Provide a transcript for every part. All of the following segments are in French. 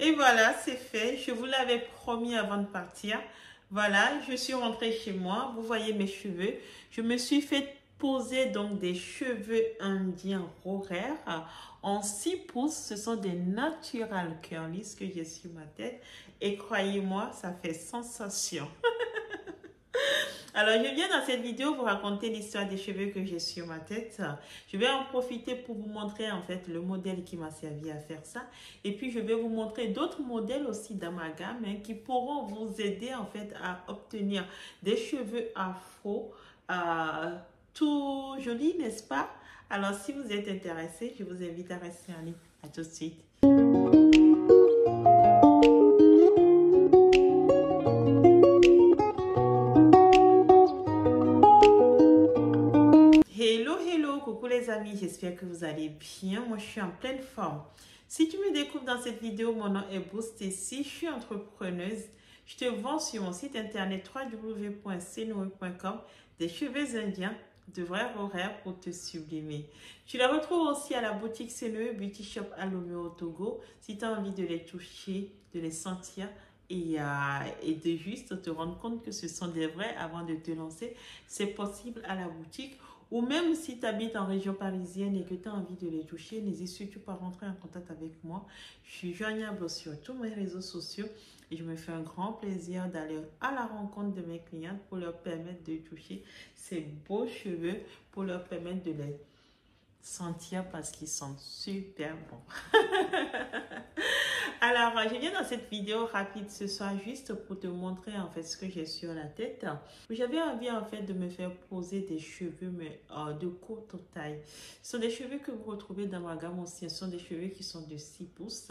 Et voilà, c'est fait. Je vous l'avais promis avant de partir. Voilà, je suis rentrée chez moi. Vous voyez mes cheveux. Je me suis fait poser donc des cheveux indiens horaires en 6 pouces. Ce sont des natural curlies que j'ai sur ma tête. Et croyez-moi, ça fait sensation. Alors, je viens dans cette vidéo vous raconter l'histoire des cheveux que j'ai sur ma tête. Je vais en profiter pour vous montrer en fait le modèle qui m'a servi à faire ça. Et puis, je vais vous montrer d'autres modèles aussi dans ma gamme qui pourront vous aider en fait à obtenir des cheveux afro tout jolis, n'est-ce pas? Alors, si vous êtes intéressé, je vous invite à rester en ligne. À tout de suite. Hello, coucou les amis, j'espère que vous allez bien. Moi, je suis en pleine forme. Si tu me découvres dans cette vidéo, mon nom est Boostécy, je suis entrepreneuse. Je te vends sur mon site internet www.cnoe.com des cheveux indiens de vrais horaires pour te sublimer. Tu la retrouves aussi à la boutique Cnoe Beauty Shop à Lomé au Togo. Si tu as envie de les toucher, de les sentir, et de juste te rendre compte que ce sont des vrais avant de te lancer, c'est possible à la boutique. Ou même si tu habites en région parisienne et que tu as envie de les toucher, n'hésite surtout pas à rentrer en contact avec moi. Je suis joignable sur tous mes réseaux sociaux et je me fais un grand plaisir d'aller à la rencontre de mes clients pour leur permettre de toucher ces beaux cheveux, pour leur permettre de les sentir parce qu'ils sont super bons. Alors, je viens dans cette vidéo rapide ce soir juste pour te montrer en fait ce que j'ai sur la tête. J'avais envie en fait de me faire poser des cheveux mais de courte taille. Ce sont des cheveux que vous retrouvez dans ma gamme aussi. Ce sont des cheveux qui sont de 6 pouces,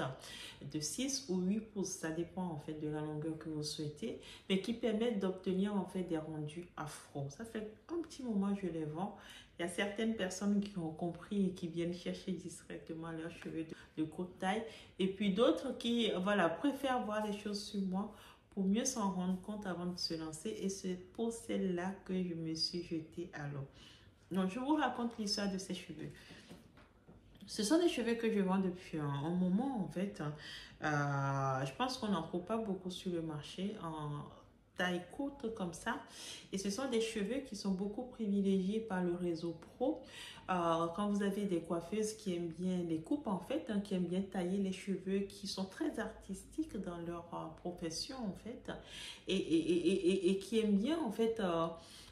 de 6 ou 8 pouces. Ça dépend en fait de la longueur que vous souhaitez, mais qui permettent d'obtenir en fait des rendus afro. Ça fait un petit moment que je les vends. Il y a certaines personnes qui ont compris et qui viennent chercher discrètement leurs cheveux de courte taille. Et puis d'autres qui voilà, préfèrent voir les choses sur moi pour mieux s'en rendre compte avant de se lancer. Et c'est pour celle-là que je me suis jetée à l'eau. Donc, je vous raconte l'histoire de ces cheveux. Ce sont des cheveux que je vends depuis un moment en fait. Je pense qu'on n'en trouve pas beaucoup sur le marché en taille courte comme ça. Et ce sont des cheveux qui sont beaucoup privilégiés par le réseau pro. Quand vous avez des coiffeuses qui aiment bien les coupes en fait, qui aiment bien tailler les cheveux, qui sont très artistiques dans leur profession en fait, et qui aiment bien en fait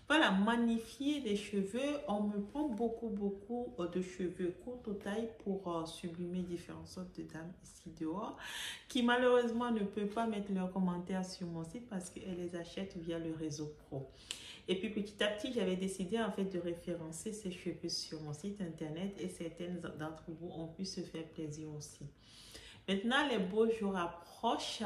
voilà, magnifier les cheveux. On me prend beaucoup de cheveux courte taille pour sublimer différentes sortes de dames ici dehors qui malheureusement ne peuvent pas mettre leurs commentaires sur mon site parce qu'elles les achètent via le réseau pro. Et puis petit à petit, j'avais décidé en fait de référencer ces cheveux sur mon site internet et certaines d'entre vous ont pu se faire plaisir aussi. Maintenant, les beaux jours approchent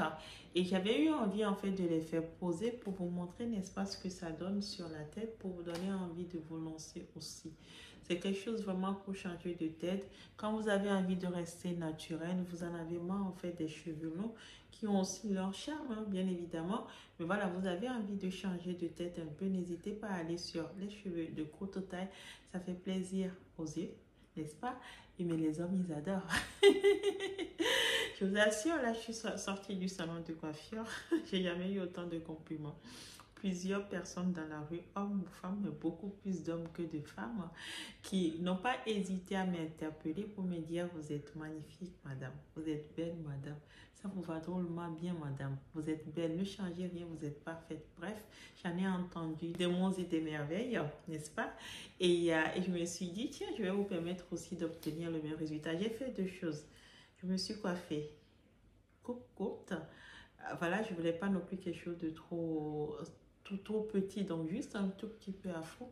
et j'avais eu envie en fait de les faire poser pour vous montrer, n'est-ce pas, ce que ça donne sur la tête, pour vous donner envie de vous lancer aussi. C'est quelque chose vraiment pour changer de tête. Quand vous avez envie de rester naturel, vous en avez marre en fait des cheveux longs qui ont aussi leur charme, hein, bien évidemment. Mais voilà, vous avez envie de changer de tête un peu, n'hésitez pas à aller sur les cheveux de courte taille. Ça fait plaisir aux yeux, n'est-ce pas? Mais les hommes, ils adorent. Je vous assure, là, je suis sortie du salon de coiffure. J'ai jamais eu autant de compliments. Plusieurs personnes dans la rue, hommes ou femmes, mais beaucoup plus d'hommes que de femmes, qui n'ont pas hésité à m'interpeller pour me dire: vous êtes magnifique, madame. Vous êtes belle, madame. Ça vous va drôlement bien, madame. Vous êtes belle, ne changez rien, vous êtes parfaite. Bref, j'en ai entendu des monts et des merveilles, n'est-ce pas? Et je me suis dit, tiens, je vais vous permettre aussi d'obtenir le même résultat. J'ai fait 2 choses. Je me suis coiffée coupe courte. Voilà, je voulais pas non plus quelque chose de trop petit, donc juste un tout petit peu afro.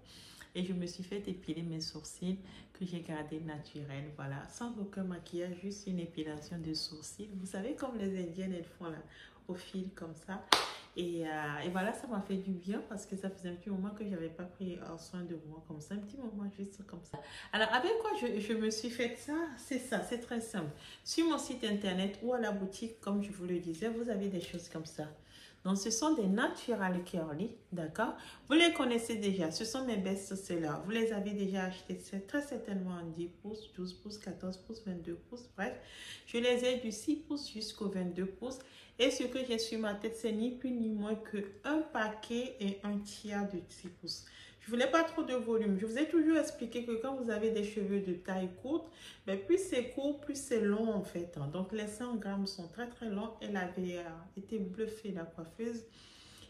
Et je me suis fait épiler mes sourcils que j'ai gardé naturels, voilà, sans aucun maquillage, juste une épilation de sourcils. Vous savez, comme les Indiennes, elles font là, au fil comme ça. Et voilà, ça m'a fait du bien parce que ça faisait un petit moment que je n'avais pas pris soin de moi comme ça, un petit moment juste comme ça. Alors, avec quoi je me suis fait ça? C'est ça, c'est très simple. Sur mon site internet ou à la boutique, comme je vous le disais, vous avez des choses comme ça. Donc, ce sont des Natural Curly, d'accord? Vous les connaissez déjà, ce sont mes best-sellers. Vous les avez déjà achetés, c'est très certainement en 10 pouces, 12 pouces, 14 pouces, 22 pouces, bref. Je les ai du 6 pouces jusqu'au 22 pouces. Et ce que j'ai sur ma tête, c'est ni plus ni moins qu'un paquet et un tiers de 6 pouces. Je voulais pas trop de volume. Je vous ai toujours expliqué que quand vous avez des cheveux de taille courte, mais plus c'est court, plus c'est long en fait. Donc les 100 grammes sont très très longs. Elle avait été bluffée, la coiffeuse.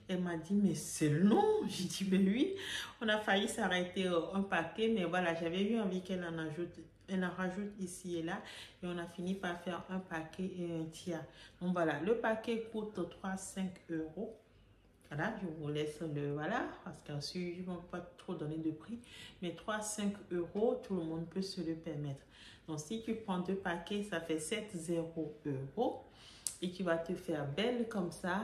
Elle m'a dit, mais c'est long. J'ai dit, mais oui. On a failli s'arrêter un paquet, mais voilà, j'avais eu envie qu'elle en ajoute. Elle en rajoute ici et là. Et on a fini par faire un paquet et un tiers. Donc voilà, le paquet coûte 3,5 €. Voilà, je vous laisse le, voilà, parce qu'ensuite, je ne vais pas trop donner de prix, mais 3,5 €, tout le monde peut se le permettre. Donc, si tu prends 2 paquets, ça fait 7,0 € et tu vas te faire belle comme ça.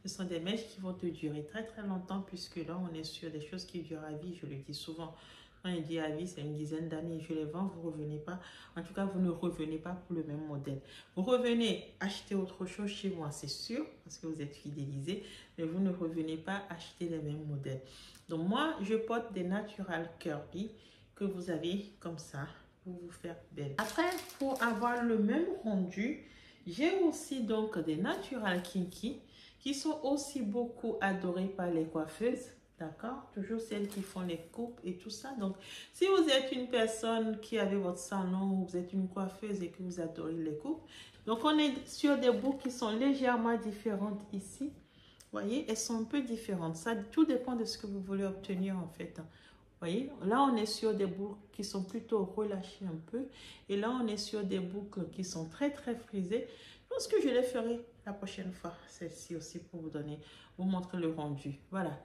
Ce sont des mèches qui vont te durer très très longtemps puisque là, on est sur des choses qui durent à vie, je le dis souvent. Quand il dit à vie, c'est une dizaine d'années. Je les vends, vous ne revenez pas. En tout cas, vous ne revenez pas pour le même modèle. Vous revenez acheter autre chose chez moi, c'est sûr, parce que vous êtes fidélisé, mais vous ne revenez pas acheter les mêmes modèles. Donc moi, je porte des Natural Curly que vous avez comme ça pour vous faire belle. Après, pour avoir le même rendu, j'ai aussi donc des Natural Kinky qui sont aussi beaucoup adorées par les coiffeuses. D'accord? Toujours celles qui font les coupes et tout ça. Donc, si vous êtes une personne qui avait votre salon ou vous êtes une coiffeuse et que vous adorez les coupes, donc on est sur des boucles qui sont légèrement différentes ici. Vous voyez, elles sont un peu différentes. Ça, tout dépend de ce que vous voulez obtenir en fait. Vous voyez, là on est sur des boucles qui sont plutôt relâchées un peu. Et là on est sur des boucles qui sont très très frisées. Je pense que je les ferai la prochaine fois. Celle-ci aussi pour vous montrer le rendu. Voilà.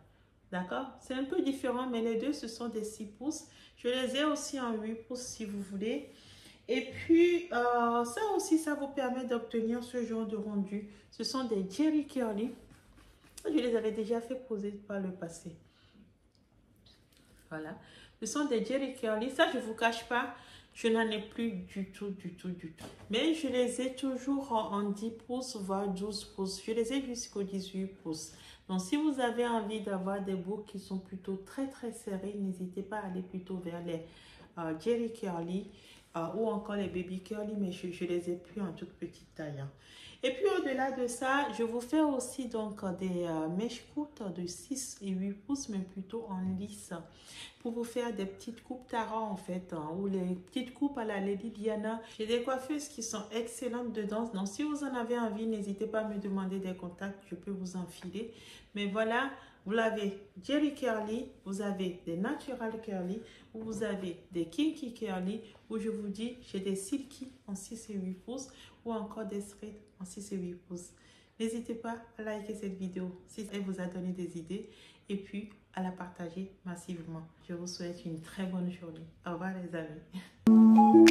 D'accord? C'est un peu différent, mais les deux, ce sont des 6 pouces. Je les ai aussi en 8 pouces si vous voulez. Et puis, ça aussi, ça vous permet d'obtenir ce genre de rendu. Ce sont des Jerry Curly. Je les avais déjà fait poser par le passé. Voilà. Ce sont des Jerry Curly. Ça, je ne vous cache pas, je n'en ai plus du tout. Mais je les ai toujours en 10 pouces, voire 12 pouces. Je les ai jusqu'au 18 pouces. Donc, si vous avez envie d'avoir des boucles qui sont plutôt très, très serrées, n'hésitez pas à aller plutôt vers les Jerry Curly ou encore les Baby Curly, mais je les ai plus en toute petite taille. Hein. Et puis, au-delà de ça, je vous fais aussi donc des mèches courtes de 6 et 8 pouces, mais plutôt en lisse, pour vous faire des petites coupes Tara en fait, hein, ou les petites coupes à la Lady Diana. J'ai des coiffeuses qui sont excellentes dedans. Donc, si vous en avez envie, n'hésitez pas à me demander des contacts, je peux vous enfiler. Mais voilà, vous l'avez Jerry Curly, vous avez des Natural Curly, ou vous avez des Kinky Curly, où je vous dis, j'ai des Silky en 6 et 8 pouces, ou encore des Straight en 6 et 8 pouces. N'hésitez pas à liker cette vidéo si elle vous a donné des idées, et puis à la partager massivement. Je vous souhaite une très bonne journée. Au revoir les amis.